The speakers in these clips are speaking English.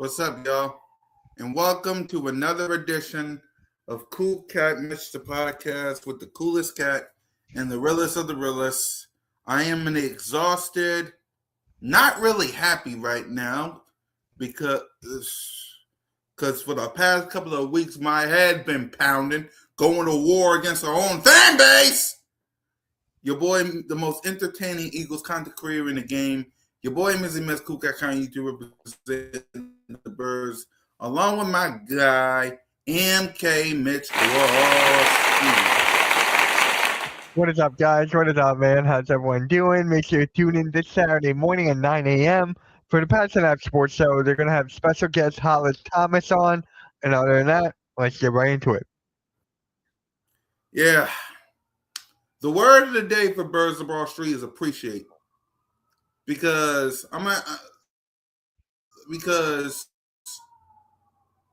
What's up, y'all? And welcome to another edition of CoolCat-Mitch, the podcast with the coolest cat and the realest of the realists. I am exhausted, not really happy right now because for the past couple of weeks my head been pounding, going to war against our own fan base. Your boy, the most entertaining Eagles content creator in the game. Your boy, Mizzy Miss CoolCat, YouTuber representing the Birds, along with my guy, CoolCat-Mitch. What is up, guys? What is up, man? How's everyone doing? Make sure you tune in this Saturday morning at 9 a.m. for the Pats and App Sports Show. They're going to have special guest Hollis Thomas on. And other than that, let's get right into it. Yeah. The word of the day for Birds of Broad Street is appreciate. Because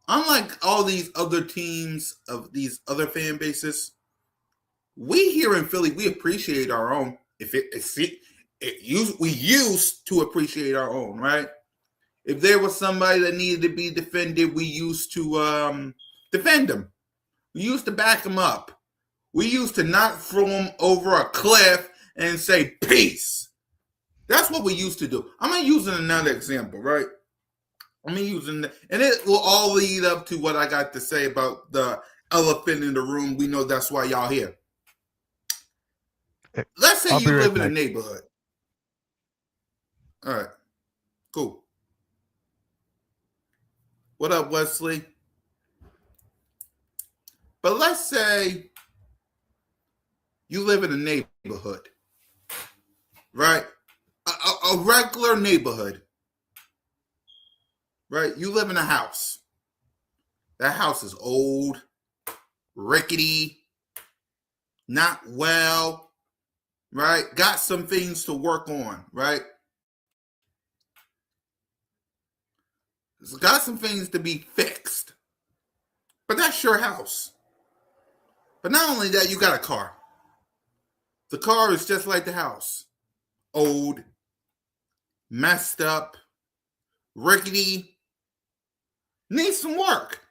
unlike all these other teams of these other fan bases, we here in Philly, we appreciate our own. We used to appreciate our own, right? If there was somebody that needed to be defended, we used to defend them. We used to back them up. We used to not throw them over a cliff and say, peace. That's what we used to do. I'm using another example, right? And it will all lead up to what I got to say about the elephant in the room. We know that's why y'all here. Let's say you live in a neighborhood. All right, cool. What up, Wesley? But let's say you live in a neighborhood, right? A regular neighborhood, right? You live in a house. That house is old, rickety, not well, right? Got some things to work on, right? It's got some things to be fixed. But that's your house. But not only that, you got a car. The car is just like the house. Old, messed up, rickety, needs some work.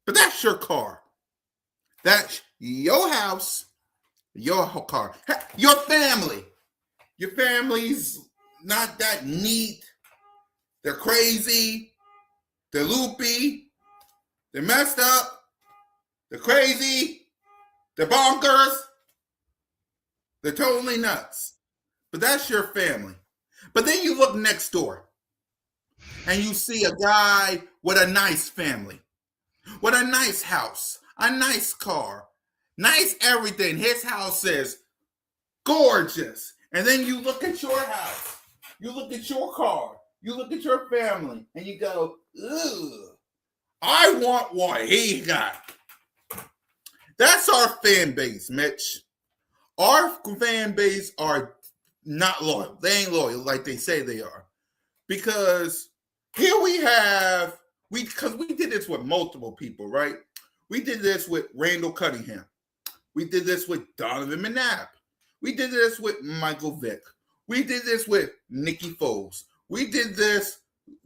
But that's your car. That's your house, your car, your family. Your family's not that neat. They're crazy. They're loopy. They're messed up. They're crazy. They're bonkers. They're totally nuts. But that's your family. But then you look next door and you see a guy with a nice family, with a nice house, a nice car, nice everything. His house is gorgeous. And then you look at your house, you look at your car, you look at your family, and you go, ugh, I want what he got. That's our fan base, Mitch. Our fan base are not loyal. They ain't loyal like they say they are. Because here we did this with multiple people, right? We did this with Randall Cunningham. We did this with Donovan McNabb. We did this with Michael Vick. We did this with Nicky Foles. We did this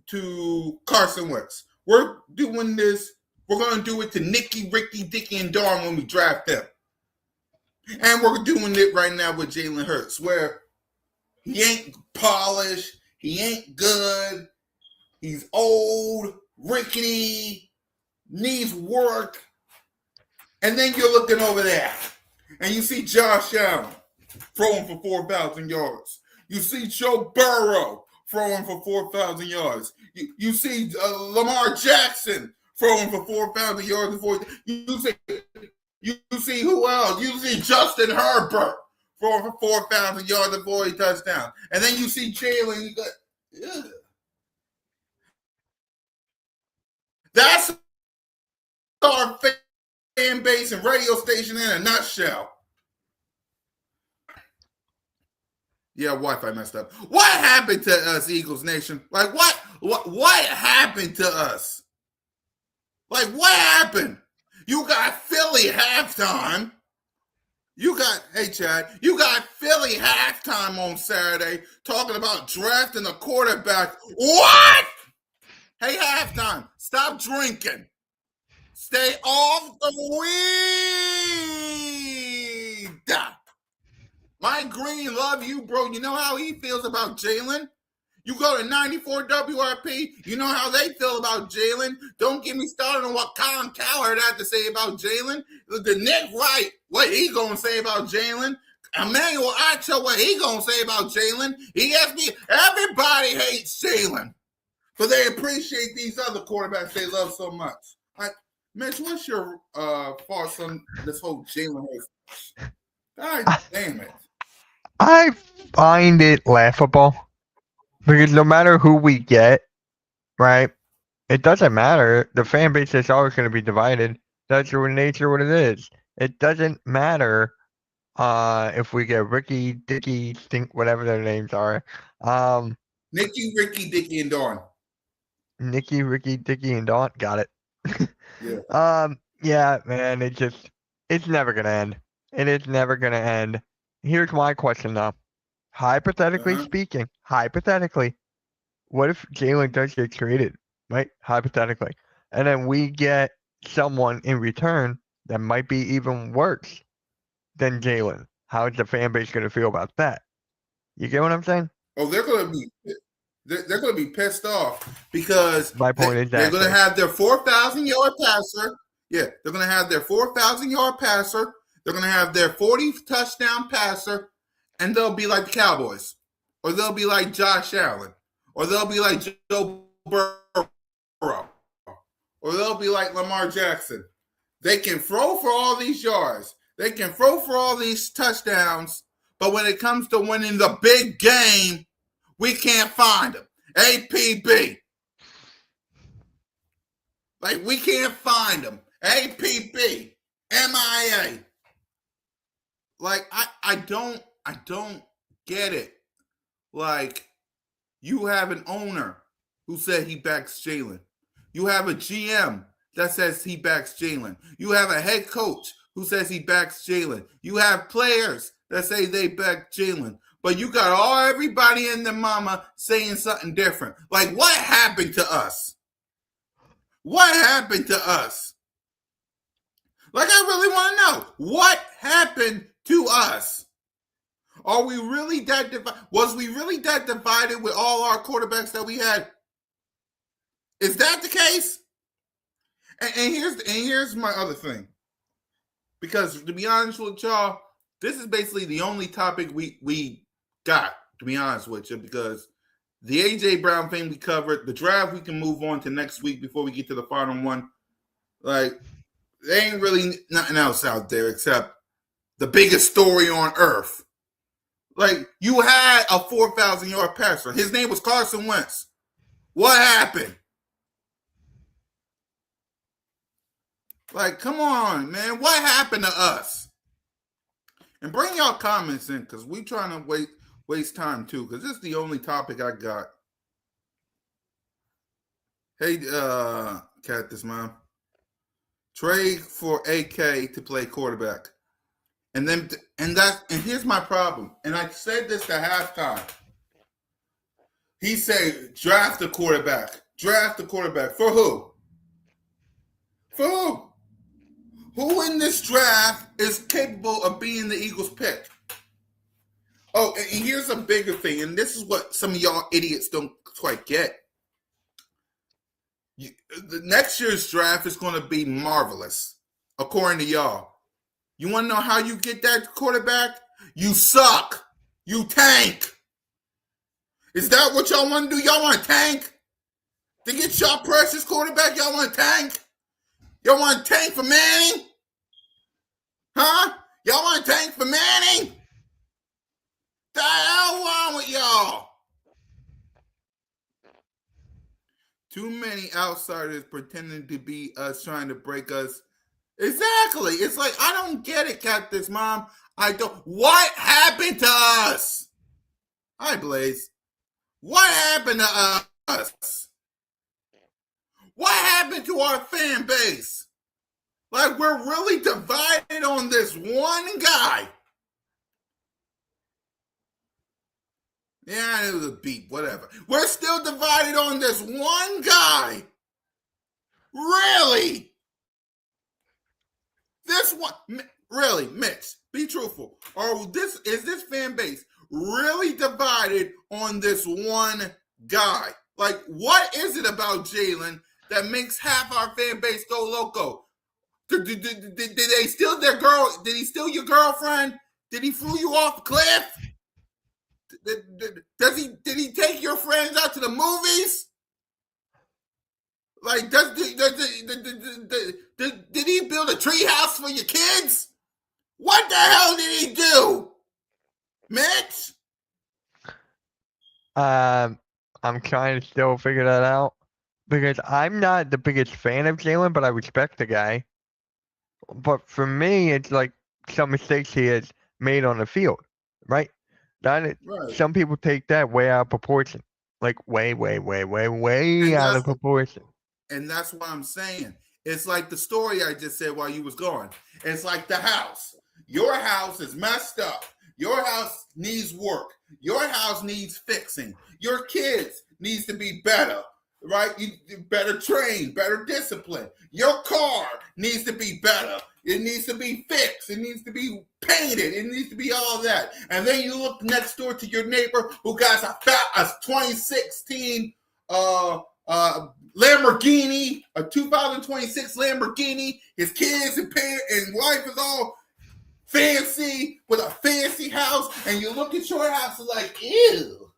to Carson Wentz. We're doing this. We're going to do it to Nicky, Ricky, Dicky, and Darn when we draft them. And we're doing it right now with Jalen Hurts, where he ain't polished. He ain't good. He's old, rickety, needs work. And then you're looking over there, and you see Josh Allen throwing for 4,000 yards. You see Joe Burrow throwing for 4,000 yards. You see Lamar Jackson throwing for 4,000 yards. You see who else? You see Justin Herbert throwing for 4,000 yards before he touchdown. And then you see Jalen. You go, ugh. That's our fan base and radio station in a nutshell. Yeah, Wi-Fi messed up. What happened to us, Eagles Nation? Like, what happened to us? Like, what happened? You got Philly halftime. Hey, Chad, you got Philly halftime on Saturday talking about drafting a quarterback. What? Hey, halftime, stop drinking. Stay off the weed. Mike Green, love you, bro. You know how he feels about Jalen? You go to 94 WRP, you know how they feel about Jalen. Don't get me started on what Colin Cowherd had to say about Jalen. The Nick Wright, what he gonna say about Jalen? Emmanuel Acho, what he gonna say about Jalen? ESP, everybody hates Jalen, but they appreciate these other quarterbacks they love so much. Like, Mitch, what's your thoughts on this whole Jalen Hurts? God damn it. I find it laughable because no matter who we get, right, it doesn't matter. The fan base is always going to be divided. That's your nature, what it is. It doesn't matter if we get Ricky, Dicky, Stink, whatever their names are. Nicky, Ricky, Dicky, and Dawn. Nicky, Ricky, Dicky, and Dawn. Got it. Yeah. Yeah, man, it's never gonna end. It is never gonna end. Here's my question though. Hypothetically speaking, what if Jalen does get traded, right? Hypothetically. And then we get someone in return that might be even worse than Jalen. How is the fan base gonna feel about that? You get what I'm saying? Oh, they're gonna be pissed off because My point is they're gonna have their 4,000-yard passer. Yeah, they're gonna have their 4,000-yard passer. They're gonna have their 40-touchdown passer, and they'll be like the Cowboys, or they'll be like Josh Allen, or they'll be like Joe Burrow, or they'll be like Lamar Jackson. They can throw for all these yards. They can throw for all these touchdowns, but when it comes to winning the big game, we can't find them. APB. Like, we can't find them. APB. MIA. Like, I don't get it. Like, you have an owner who said he backs Jalen. You have a GM that says he backs Jalen. You have a head coach who says he backs Jalen. You have players that say they back Jalen. But you got everybody and their mama saying something different. Like, what happened to us? What happened to us? Like, I really want to know. What happened to us? Are we really that divided? Was we really that divided with all our quarterbacks that we had? Is that the case? And here's my other thing. Because to be honest with y'all, this is basically the only topic we got, to be honest with you, because the A.J. Brown thing we covered, the draft we can move on to next week before we get to the final one. Like, there ain't really nothing else out there except the biggest story on earth. Like, you had a 4,000-yard passer. His name was Carson Wentz. What happened? Like, come on, man. What happened to us? And bring y'all comments in, because we trying to waste time, too, because this is the only topic I got. Hey, Cat, this mom. Trade for AK to play quarterback. And here's my problem. And I said this at halftime. He said, draft a quarterback. Draft a quarterback. For who? For who? Who in this draft is capable of being the Eagles' pick? Oh, and here's a bigger thing, and this is what some of y'all idiots don't quite get. The next year's draft is going to be marvelous, according to y'all. You want to know how you get that quarterback? You suck. You tank. Is that what y'all want to do? Y'all want to tank? To get y'all precious quarterback, y'all want to tank? Y'all want to tank for Manning? Huh? Y'all want to tank for Manning? The hell wrong with y'all? Too many outsiders pretending to be us, trying to break us. Exactly. It's like, I don't get it, Cactus Mom. I don't. What happened to us? Hi, Blaze. What happened to us? What happened to our fan base? Like, we're really divided on this one guy. Yeah, it was a beep, whatever. We're still divided on this one guy. Really? This one, really, Mitch, be truthful. Or is this fan base really divided on this one guy? Like, what is it about Jalen that makes half our fan base go loco? Did they steal their girl? Did he steal your girlfriend? Did he flew you off a cliff? Did he take your friends out to the movies? Like, did he build a treehouse for your kids? What the hell did he do, Mitch? I'm trying to still figure that out because I'm not the biggest fan of Jalen, but I respect the guy. But for me, it's like some mistakes he has made on the field, right? Right. Some people take that way out of proportion, like way out of proportion. And that's what I'm saying. It's like the story I just said while you was gone. It's like the house. Your house is messed up. Your house needs work. Your house needs fixing. Your kids needs to be better, right? You better trained, better disciplined. Your car needs to be better. It needs to be fixed. It needs to be painted. It needs to be all that. And then you look next door to your neighbor who got a 2016 Lamborghini, a 2026 Lamborghini. His kids and parents and wife is all fancy with a fancy house, and you look at your house and like, ew.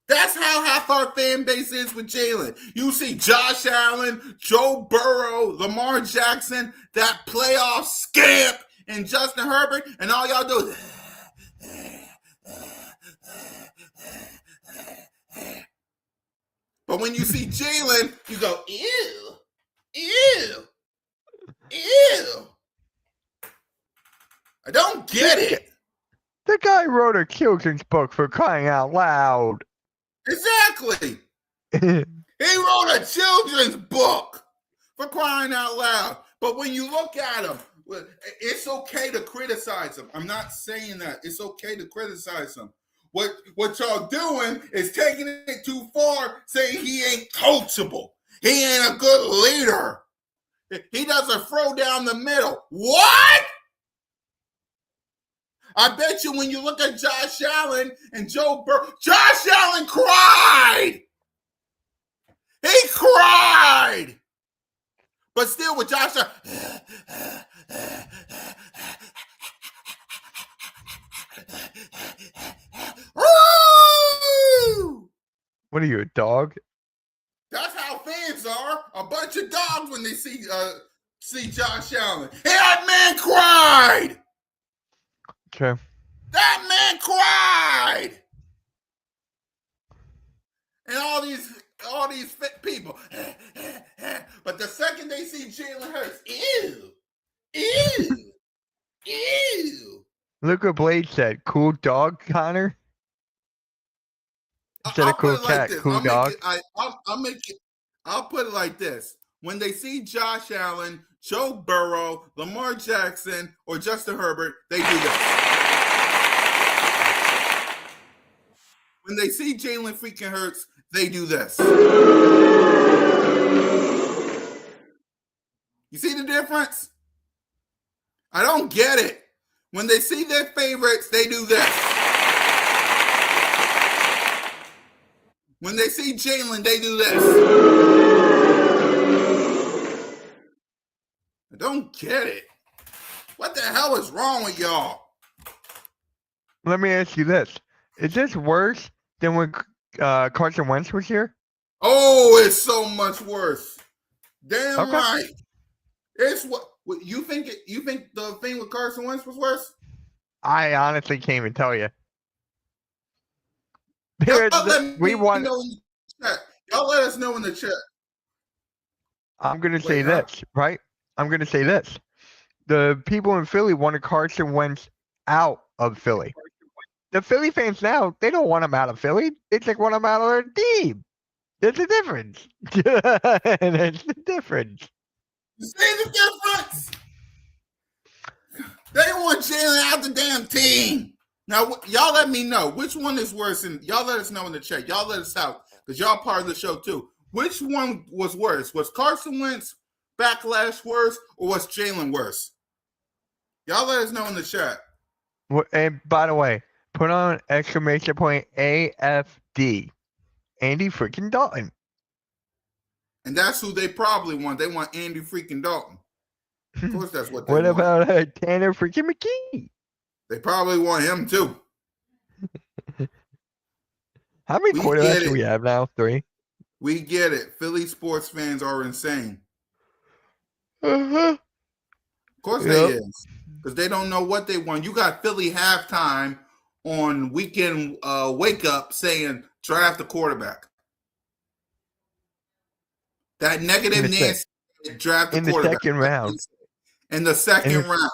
That's how half our fan base is with Jalen. You see Josh Allen, Joe Burrow, Lamar Jackson, that playoff scamp, and Justin Herbert, and all y'all do is but when you see Jalen, you go, ew. I don't get it. The guy wrote a children's book, for crying out loud. Exactly. He wrote a children's book, for crying out loud. But when you look at him, it's okay to criticize him. I'm not saying that. It's okay to criticize him. What y'all doing is taking it too far, saying he ain't coachable. He ain't a good leader. He doesn't throw down the middle. What? I bet you when you look at Josh Allen and Joe Burrow, Josh Allen cried. He cried. But still with Josh Allen, what are you, a dog? That's how fans are. A bunch of dogs when they see Josh Allen. Hey, that man cried. Okay. That man cried. And all these fit people. But the second they see Jalen Hurts, ew. Look what Blade said. Cool dog, Connor. Instead of cool cat, cool dog. I'll put it like this. When they see Josh Allen, Joe Burrow, Lamar Jackson, or Justin Herbert, they do this. When they see Jalen freaking Hurts, they do this. You see the difference? I don't get it. When they see their favorites, they do this. When they see Jalen, they do this. I don't get it. What the hell is wrong with y'all? Let me ask you this. Is this worse than when Carson Wentz was here? Oh, it's so much worse. Damn okay. Right. It's what you think the thing with Carson Wentz was worse? I honestly can't even tell you. Y'all let us know in the chat. I'm going to say this, right? I'm going to say this. The people in Philly wanted Carson Wentz out of Philly. The Philly fans now, they don't want him out of Philly. They just want him out of their team. There's a difference. There's the difference. You see the difference? They want Jalen out the damn team. Now, y'all let me know which one is worse, and y'all let us know in the chat. Y'all let us out because y'all part of the show too. Which one was worse? Was Carson Wentz backlash worse, or was Jalen worse? Y'all let us know in the chat. And by the way, put on exclamation point AFD. Andy freaking Dalton. And that's who they probably want. They want Andy freaking Dalton. Of course, that's what they What want. about Tanner freaking McKee? They probably want him too. How many quarterbacks do we have now? 3? We get it. Philly sports fans are insane. Uh-huh. Of course they is. Because they don't know what they want. You got Philly halftime on weekend wake up saying draft a quarterback. That negative Nancy draft a quarterback. In the second round. In the second round.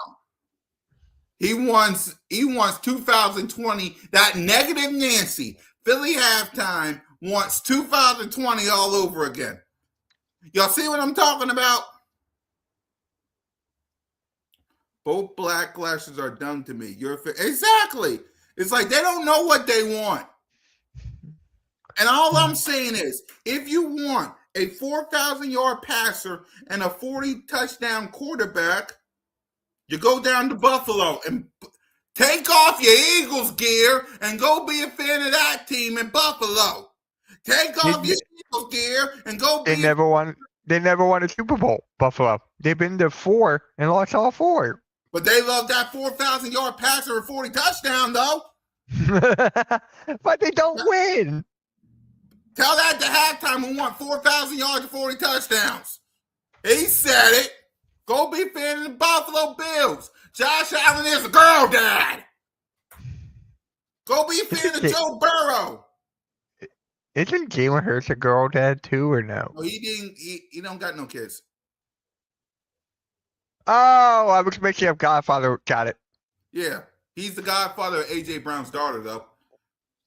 He wants 2020. That negative Nancy. Philly halftime wants 2020 all over again. Y'all see what I'm talking about? Both backlashes are dumb to me. Exactly. It's like they don't know what they want. And all I'm saying is, if you want a 4,000-yard passer and a 40-touchdown quarterback, you go down to Buffalo and take off your Eagles gear and go be a fan of that team in Buffalo. Take off your Eagles gear and go be. They never won a Super Bowl, Buffalo. They've been to 4 and lost all 4. But they love that 4,000-yard passer and 40 touchdown, though. But they don't win. Tell that to halftime who want 4,000 yards and 40 touchdowns. He said it. Go be a fan of the Buffalo Bills. Josh Allen is a girl dad. Go be a fan of Joe Burrow. Isn't Jalen Hurts a girl dad too, or no? No, he didn't. He don't got no kids. Oh, I was mixing up Godfather. Got it. Yeah, he's the godfather of AJ Brown's daughter, though.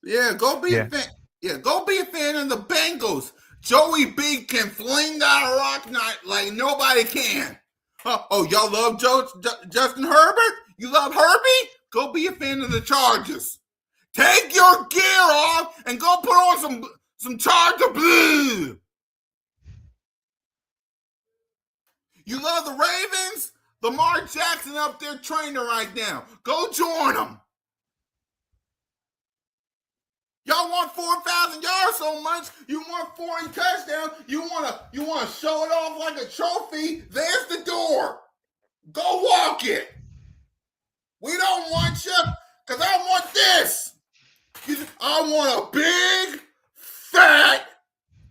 Yeah, go be a fan. Yeah, go be a fan of the Bengals. Joey B can fling that rock like nobody can. Y'all love Justin Herbert? You love Herbie? Go be a fan of the Chargers. Take your gear off and go put on some Charger blue. You love the Ravens? Lamar Jackson up there training right now. Go join them. Y'all want 4,000 yards so much. You want 40 touchdowns. You want to show it off like a trophy. There's the door. Go walk it. We don't want you because I want this. I want a big, fat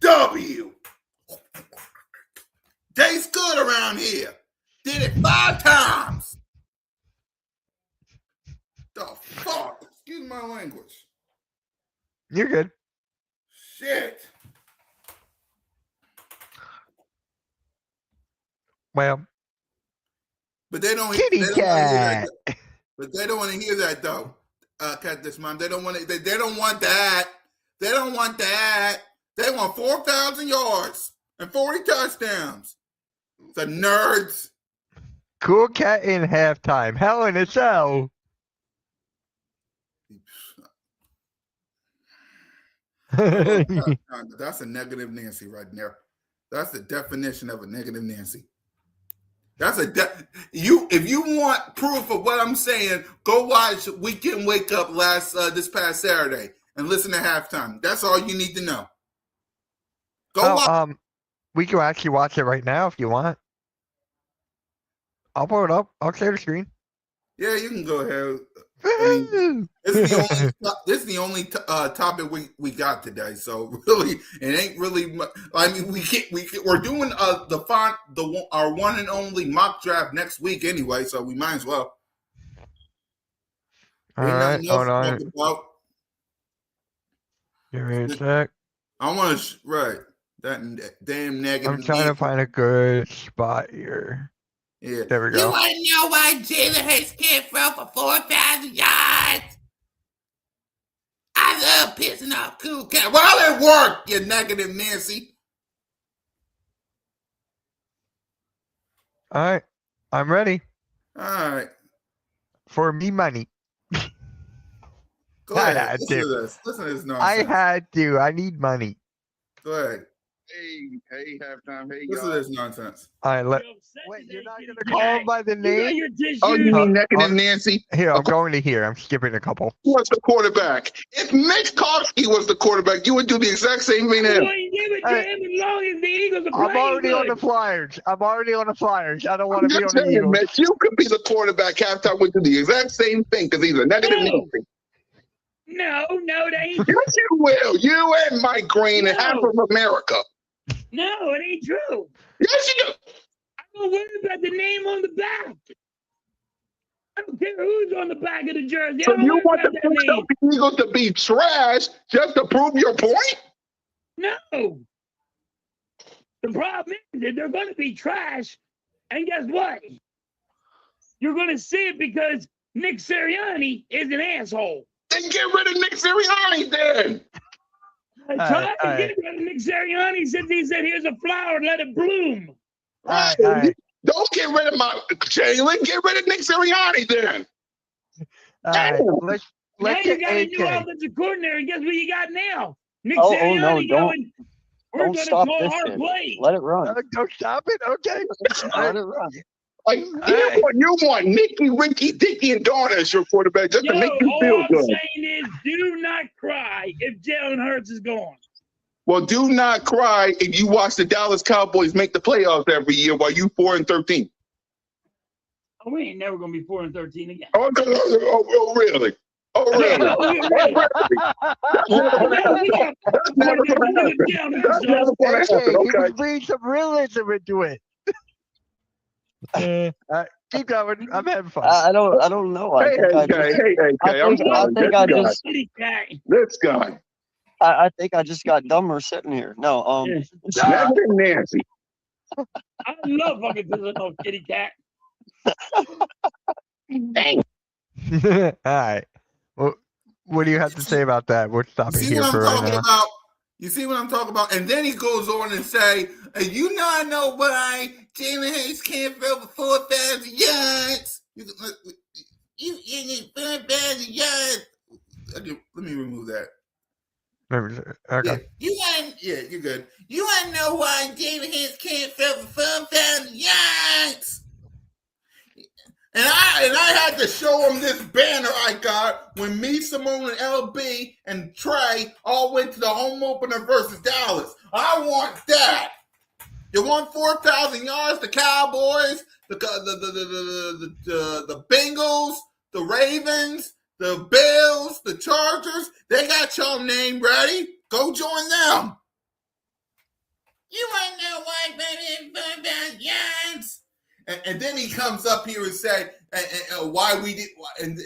W. Tastes good around here. Did it 5 times. The fuck? Excuse my language. You're good. Shit. Well. But they don't. Kitty cat. But they don't want to hear that though. Cat this mom. They don't want it. They don't want that. They don't want that. They want 4,000 yards and 40 touchdowns. The nerds. Cool Cat in halftime. Hell in a cell. That's a negative Nancy right there. That's the definition of a negative Nancy. That's if you want proof of what I'm saying, go watch Weekend Wake Up this past Saturday and listen to halftime. That's all you need to know. Go watch. We can actually watch it right now if you want. I'll pull it up. I'll share the screen. Yeah, you can go ahead. I mean, this is the only topic we got today. So really, it ain't really much. I mean, we're doing our one and only mock draft next week anyway. So we might as well. All right, hold on. Give me a sec. I want to that damn negative. I'm trying to find a good spot here. Yeah, there we go. You want to know why Jalen Hurts can't throw for 4,000 yards? I love pissing off Cool Cat. Well, it worked, you negative Nancy. All right, I'm ready. All right. for me money. Go I ahead. had Listen to. to this. Listen to this I nonsense. had to. I need money. Go ahead. Hey, halftime. Hey, Listen to y'all. this nonsense. All right, Yo, set wait, today, you're not kitty going to call cat. him by the You got name? your tissues. Oh, you mean Uh, Naked uh, and Nancy? Here, I'm going to here. I'm skipping a couple. What's the quarterback? If Mitch Kosky was the quarterback, you would do the exact same thing to him. Boy, give it to Hey, him as long as the Eagles are I'm playing already on the good. Flyers. I don't want I'm to be just on the saying, Eagles. Mitch, you could be the quarterback. Halftime would do the exact same thing because he's a negative No, Nancy. no, that ain't Yes, you will. You and Mike Green and half No. of America. no, it ain't true. Yes, you do. I'm gonna worry about the name on the back. I don't care who's on the back of the jersey. So I don't you worry want about the that name. Philadelphia Eagles to be trash just to prove your point? No. The problem is that they're gonna be trash, and guess what? You're gonna see it because Nick Sirianni is an asshole. Then get rid of Nick Sirianni then. I All tried right, to all get rid of Nick Sirianni since he said, "Here's a flower, let it bloom." All right. Don't get rid of my Jalen. Get rid of Nick Sirianni then. All right. Damn. Let's Now you get got a new AK. offensive coordinator, and guess what you got now? Nick Oh, Sirianni no, don't- going, "We're Don't gonna stop call this our shit. plays." Let it run. Don't stop it. Okay. Let it run. Like you want Nicky, Ricky, Dicky, and Donna as your quarterback just Yo, to make you all feel I'm good. saying is, do not cry if Jalen Hurts is gone. Well, do not cry if you watch the Dallas Cowboys make the playoffs every year while you 4-13. Oh, we ain't never gonna be 4-13 again. Oh, really? Oh, really? Yeah, really. That's never going to happen. That's never going to happen. That's never going to happen, He was okay? bringing some realism into it. Keep going. I'm having fun. I don't know. I Hey, think I AK, just, hey, AK, I'm I sorry. think This I guy, just, Kitty cat. this guy. I think I just got dumber sitting here. No, Yeah. Naked and Nancy. I love fucking pissing off kitty cat. Dang. All right. Well, what do you have to say about that? We'll stop You it see here what I'm for right talking now. about? You see what I'm talking about? And then he goes on and say, "You know, I know why Jalen Hurts can't throw for 4,000 yards. You need 4,000 yards." Okay, let me remove that. Okay. Yeah, you're good. You want to know why Jalen Hurts can't throw for 4,000 yards? And I had to show him this banner I got when me, Simone, and LB and Trey all went to the home opener versus Dallas. I want that. You want 4,000 yards? The Cowboys, the Bengals, the Ravens, the Bills, the Chargers. They got your name ready. Go join them. You want to know why, baby, 4,000 yards? And then he comes up here and said why we did and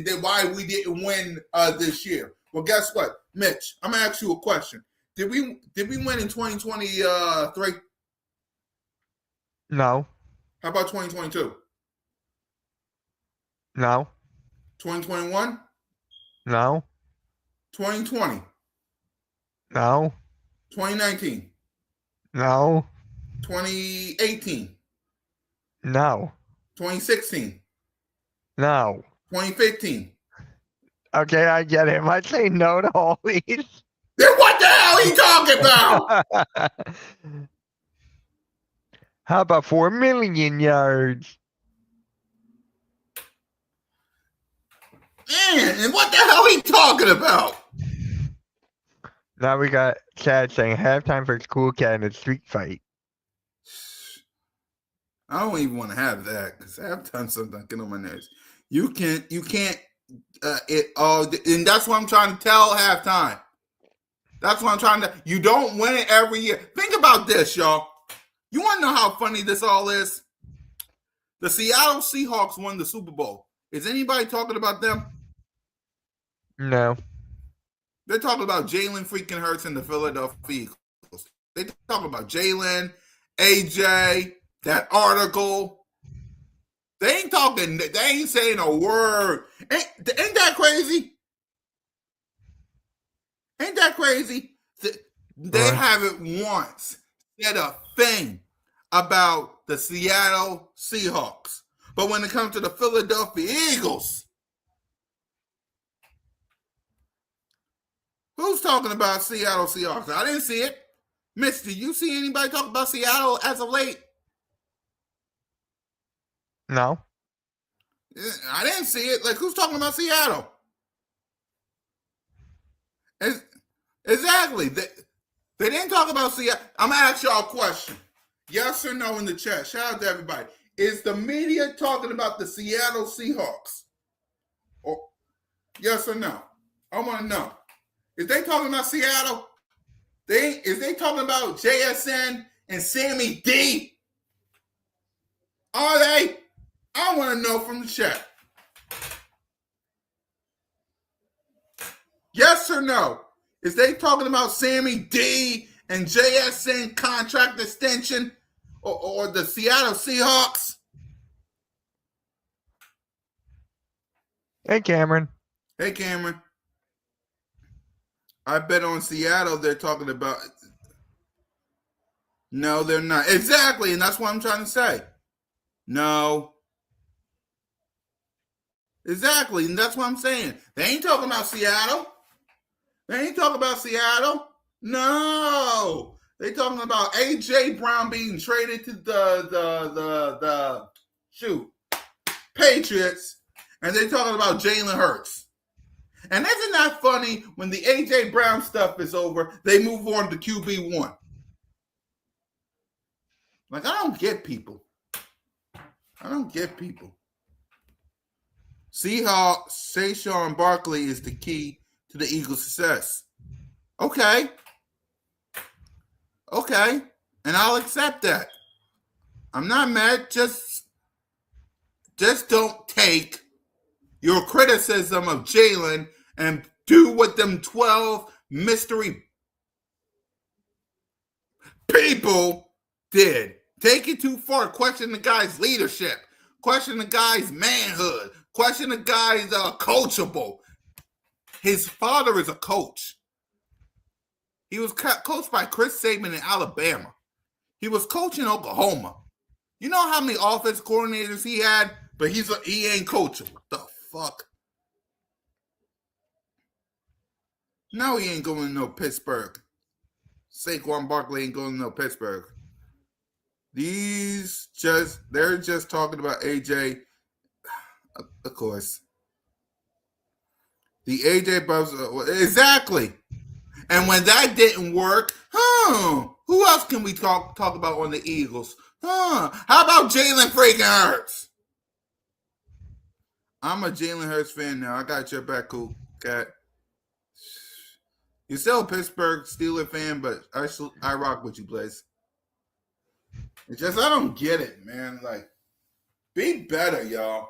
then why we didn't win this year. Well, guess what, Mitch? I'm gonna ask you a question. Did we win in 2023? No. How about 2022? No. 2021? No. 2020? No. 2019? No. 2018? No. 2016? No. 2015? Okay, I get it. Am I saying no to all these? Then what the hell are you talking about? How about 4 million yards? Man, and what the hell are you talking about? Now we got Chad saying halftime for CoolCat in a street fight. I don't even want to have that because halftime something get on my nerves. You can't. And that's what I'm trying to tell halftime. That's what I'm trying to. You don't win it every year. Think about this, y'all. You want to know how funny this all is? The Seattle Seahawks won the Super Bowl. Is anybody talking about them? No. They're talking about Jalen freaking Hurts and the Philadelphia Eagles. They talking about Jalen, AJ, that article. They ain't talking. They ain't saying a word. Ain't that crazy? Ain't that crazy? They haven't once said a thing about the Seattle Seahawks. But when it comes to the Philadelphia Eagles, who's talking about Seattle Seahawks? I didn't see it. Mitch, did you see anybody talk about Seattle as of late? No. I didn't see it. Like, who's talking about Seattle? Exactly. They didn't talk about Seattle. I'm going to ask y'all a question. Yes or no in the chat. Shout out to everybody. Is the media talking about the Seattle Seahawks? Or yes or no? I want to know. Is they talking about Seattle? Is they talking about JSN and Sammy D? Are they? I want to know from the chat. Yes or no? Is they talking about Sammy D and JSN contract extension or the Seattle Seahawks? Hey, Cameron. Hey, Cameron. I bet on Seattle they're talking about. No, they're not. Exactly, and that's what I'm trying to say. No. Exactly, and that's what I'm saying. They ain't talking about Seattle. They ain't talking about Seattle. No. They talking about A.J. Brown being traded to the Patriots, and they talking about Jalen Hurts. And isn't that funny? When the A.J. Brown stuff is over, they move on to QB1. Like, I don't get people. I don't get people. Saquon Barkley is the key to the Eagles' success. Okay. Okay. And I'll accept that. I'm not mad. Just don't take your criticism of Jalen and do what them 12 mystery people did. Take it too far. Question the guy's leadership. Question the guy's manhood. Question the guy's coachable. His father is a coach. He was coached by Chris Saban in Alabama. He was coaching Oklahoma. You know how many offense coordinators he had? But he ain't coachable. What the fuck? No, he ain't going to no Pittsburgh. Saquon Barkley ain't going to no Pittsburgh. They're just talking about AJ. Of course. The AJ Buffs, exactly. And when that didn't work, who else can we talk about on the Eagles? How about Jalen freaking Hurts? I'm a Jalen Hurts fan now. I got your back, cool cat. You're still a Pittsburgh Steelers fan, but I rock with you, Blaze. It's just I don't get it, man. Like, be better, y'all.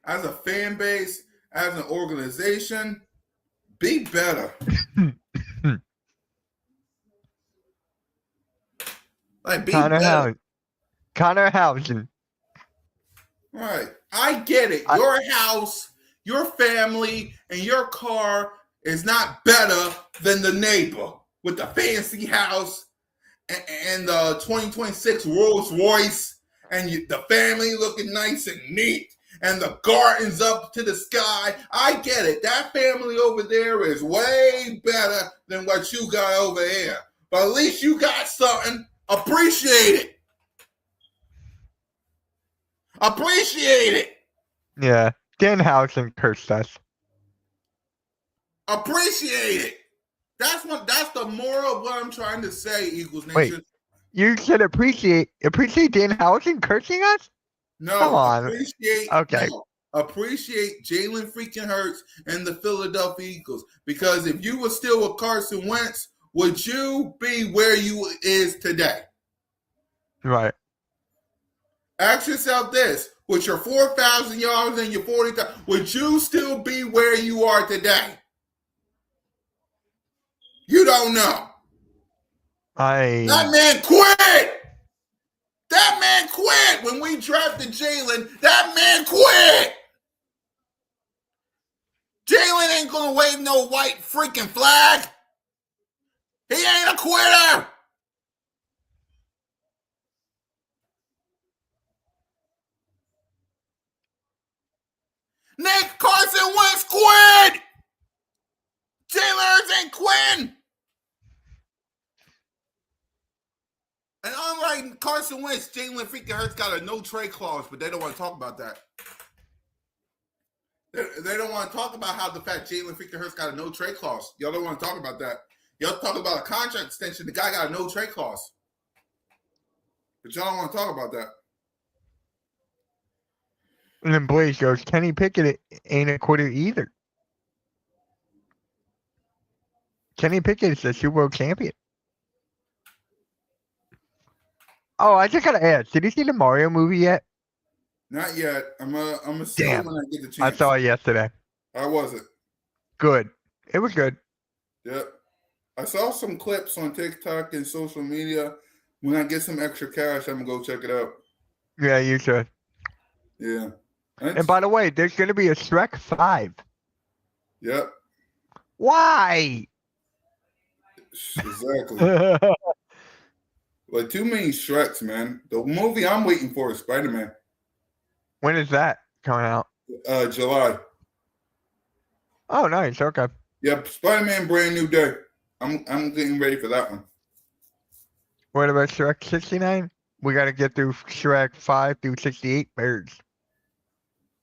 As a fan base, as an organization, be better. Like, be better. Connor Housen. All right. I get it. Your house, your family, and your car is not better than the neighbor with the fancy house and the 2026 Rolls Royce and the family looking nice and neat and the gardens up to the sky. I get it. That family over there is way better than what you got over here. But at least you got something. Appreciate it. Appreciate it. Yeah. Dan Housen cursed us. Appreciate it. That's the moral of what I'm trying to say, Eagles Nation. Wait, you said appreciate Dan Housen cursing us? No, come on. Appreciate Jalen freaking Hurts and the Philadelphia Eagles. Because if you were still with Carson Wentz, would you be where you is today? Right. Ask yourself this. With your 4,000 yards and your 40,000, would you still be where you are today? You don't know. That man quit. That man quit. When we drafted Jalen, that man quit. Jalen ain't going to wave no white freaking flag. He ain't a quitter. Nick, Carson Wentz, Quinn! Jalen Hurts and Quinn! And unlike Carson Wentz, Jalen freaking Hurts got a no-trade clause, but they don't want to talk about that. They don't want to talk about how the fact Jalen freaking Hurts got a no-trade clause. Y'all don't want to talk about that. Y'all talk about a contract extension. The guy got a no-trade clause. But y'all don't want to talk about that. And then Blaze goes, Kenny Pickett ain't a quitter either. Kenny Pickett is the Super Bowl champion. Oh, I just gotta ask, did you see the Mario movie yet? Not yet. I'm a see it when I get the chance. I saw it yesterday. How was it? Good. It was good. Yep. I saw some clips on TikTok and social media. When I get some extra cash, I'm gonna go check it out. Yeah, you should. Yeah. And by the way, there's gonna be a Shrek 5. Yep. Why? Exactly. Like too many Shreks, man. The movie I'm waiting for is Spider-Man. When is that coming out? July. Oh, nice. Okay. Yep, Spider-Man Brand New Day. I'm getting ready for that one. What about Shrek 69? We gotta get through Shrek 5 through 68 birds.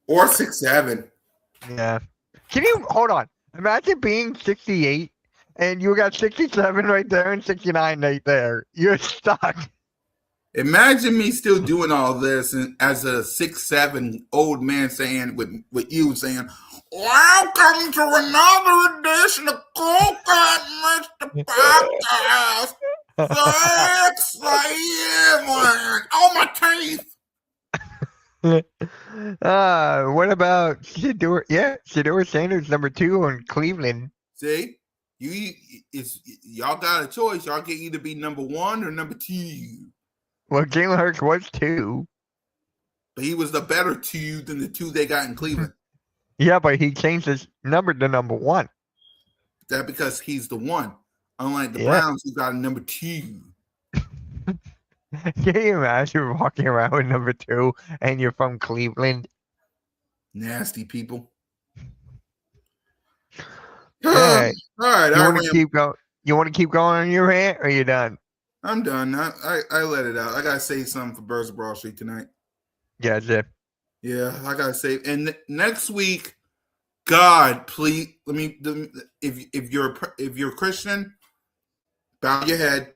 Or 6-7. Yeah. Can you hold on? Imagine being 68 and you got 67 right there and 69 right there. You're stuck. Imagine me still doing all this and as a 6-7 old man saying with you saying, "Welcome to another edition of CoolCat-Mitch the podcast." 6-7. Oh, my teeth. What about Shedeur? Yeah, Shedeur Sanders #2 on Cleveland. See, y'all got a choice. Y'all can either be number 1 or number 2. Well, Jalen Hurts was 2. But he was the better 2 than the 2 they got in Cleveland. Yeah, but he changed his number to number 1. That because he's the 1. Unlike the Browns, who got a number 2. Can you imagine walking around with number 2 and you're from Cleveland? Nasty people. Hey, all right. You want to keep going? You want to keep going on your rant, or are you done? I'm done. I let it out. I gotta say something for Birds of Broad Street tonight. Yeah, Zip. Yeah, I gotta say. And next week, God, please let me. If you're Christian, bow your head.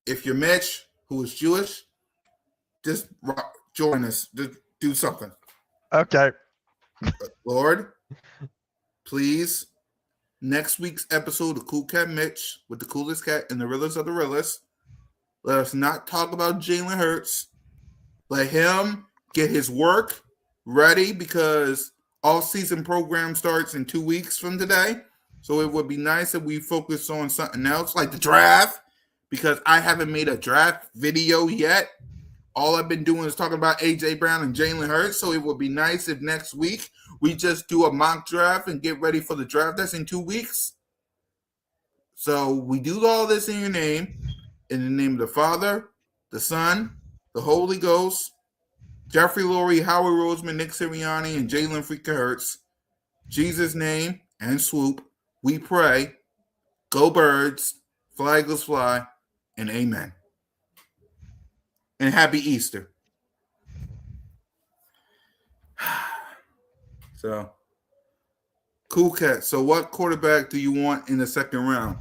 If you're Mitch, who is Jewish, just join us. Just do something. Okay. Lord, please. Next week's episode of CoolCat-Mitch with the coolest cat and the realest of the realest. Let us not talk about Jalen Hurts. Let him get his work ready because all-season program starts in 2 weeks from today. So it would be nice if we focus on something else like the draft because I haven't made a draft video yet. All I've been doing is talking about A.J. Brown and Jalen Hurts. So it would be nice if next week we just do a mock draft and get ready for the draft that's in 2 weeks. So we do all this in your name. In the name of the Father, the Son, the Holy Ghost, Jeffrey Lurie, Howard Roseman, Nick Sirianni, and Jalen freaking Hurts. Jesus' name and swoop, we pray. Go Birds, fly Eagles fly, and amen. And happy Easter. So, Cool Cat. So what quarterback do you want in the second round?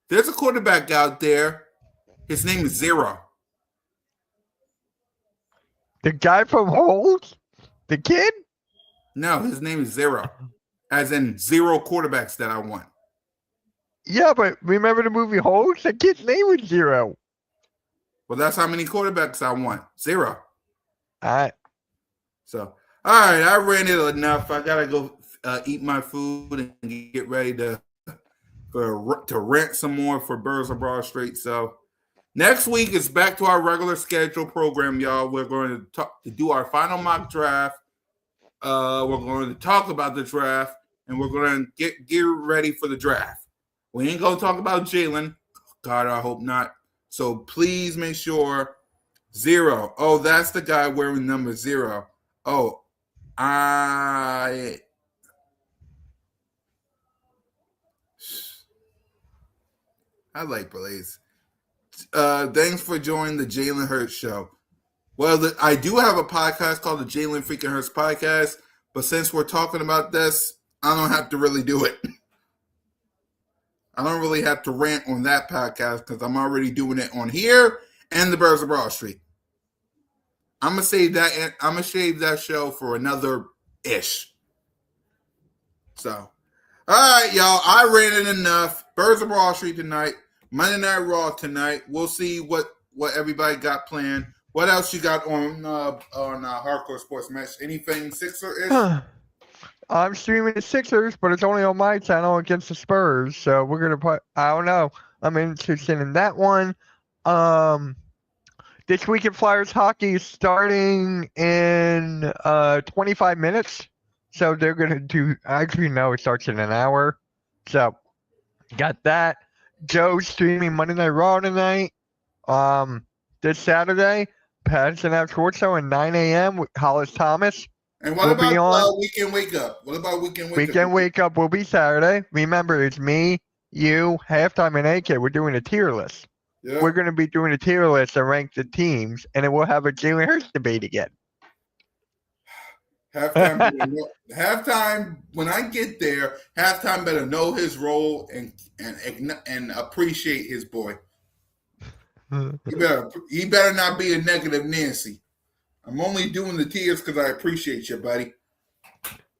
There's a quarterback out there. His name is Zero. The guy from Holes? The kid? No, his name is Zero. As in 0 quarterbacks that I want. Yeah, but remember the movie Holes? The kid's name was Zero. Well, that's how many quarterbacks I want. 0. All right. So, all right, I ran it enough. I got to go eat my food and get ready to rent some more for Birds of Broad Street. So next week is back to our regular schedule program, y'all. We're going to do our final mock draft. We're going to talk about the draft, and we're going to get ready for the draft. We ain't going to talk about Jalen. God, I hope not. So please make sure 0. Oh, that's the guy wearing number 0. Oh, I like Blaze. Thanks for joining the Jalen Hurts show. Well, I do have a podcast called the Jalen Freaking Hurts Podcast, but since we're talking about this, I don't have to really do it. I don't really have to rant on that podcast because I'm already doing it on here and the Birds of Broad Street. I'm gonna save that show for another ish. So, all right, y'all. I ranted enough. Birds of Broad Street tonight. Monday Night Raw tonight. We'll see what everybody got planned. What else you got on Hardcore Sports Match? Anything Sixer-ish? I'm streaming the Sixers, but it's only on my channel against the Spurs. So we're gonna put. I don't know. I'm interested in that one. This week in Flyers hockey is starting in 25 minutes. So they're gonna do. Actually, no, it starts in an hour. So got that. Joe's streaming Monday Night Raw tonight. This Saturday, Patterson Ave Sports Show at 9 a.m. with Hollis Thomas. And what about Weekend Wake Up? What about Weekend Wake Up? Weekend Wake Up will be Saturday. Remember, it's me, you, Halftime, and AK. We're doing a tier list. Yeah. We're going to be doing a tier list and rank the teams, and then we'll have a Jalen Hurts debate again. Halftime. When I get there, Halftime better know his role and appreciate his boy. He better not be a negative Nancy. I'm only doing the tears because I appreciate you, buddy.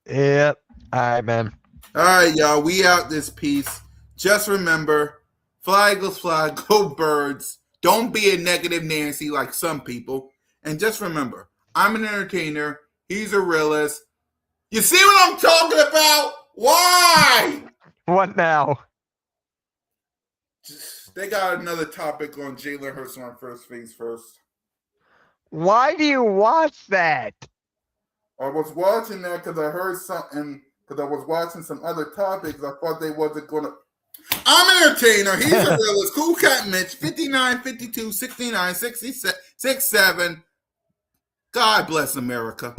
Yep. All right, man. All right, y'all. We out this piece. Just remember, fly, Eagles, fly, go Birds. Don't be a negative Nancy like some people. And just remember, I'm an entertainer. He's a realist. You see what I'm talking about? Why? What now? They got another topic on Jalen Hurts on First Things First. Why do you watch that? I was watching that because I heard something, because I was watching some other topics. I thought they wasn't going to. I'm an entertainer. He's a realist. CoolCat-Mitch, 59, 52, 69, 67. God bless America.